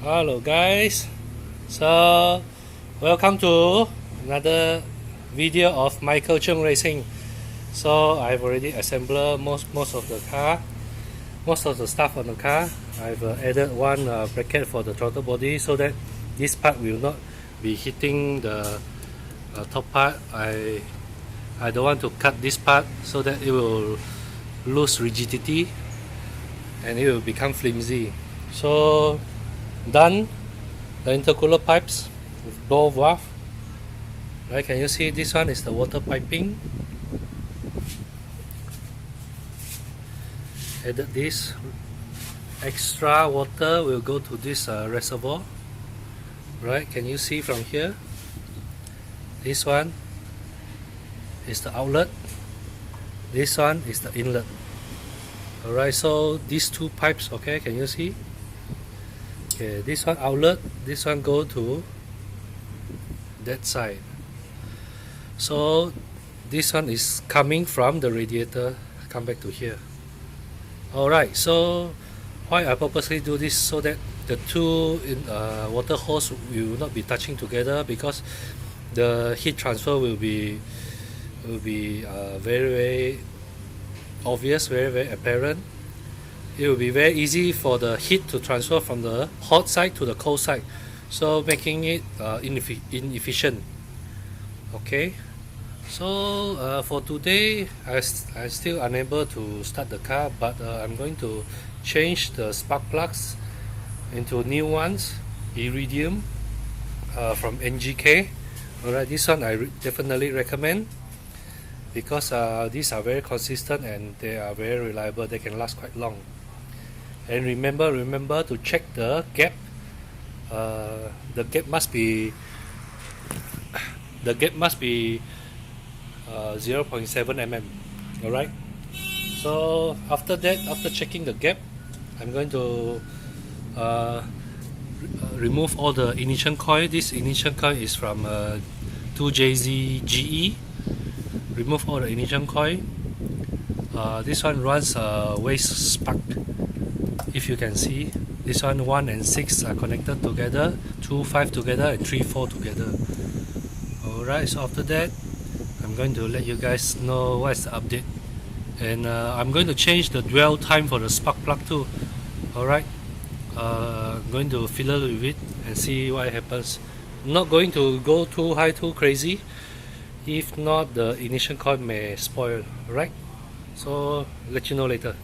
Hello guys, so welcome to another video of Michael Chung Racing. So I've already assembled most of the car, most of the stuff on the car. I've added one bracket for the throttle body so that this part will not be hitting the top part. I don't want to cut this part so that it will lose rigidity and it will become flimsy. So done the intercooler pipes with blow valve. Right, can you see this one is the water piping? Added this extra water will go to this reservoir. Right, can you see from here? This one is the outlet, this one is the inlet. Alright, so these two pipes, okay, can you see? Okay, this one outlet, this one go to that side. So this one is coming from the radiator, come back to here. Alright, so why I purposely do this, so that the two water hose will not be touching together, because the heat transfer will be very obvious, very apparent. It will be very easy for the heat to transfer from the hot side to the cold side, so making it inefficient. Okay, so for today I still unable to start the car, but I'm going to change the spark plugs into new ones, iridium from NGK. Alright, this one I definitely recommend, because these are very consistent and they are very reliable. They can last quite long. And remember to check the gap. The gap must be 0.7 mm. Alright, so after that, after checking the gap, I'm going to remove all the ignition coil. This ignition coil is from 2JZ GE. Remove all the ignition coil. This one runs waste spark. If you can see, this one 1 and 6 are connected together, 2, 5 together, and 3, 4 together. Alright, so after that, I'm going to let you guys know what's the update. And I'm going to change the dwell time for the spark plug too. Alright, I'm going to fiddle with it and see what happens. I'm not going to go too high, too crazy. If not, the ignition coil may spoil. Alright, so let you know later.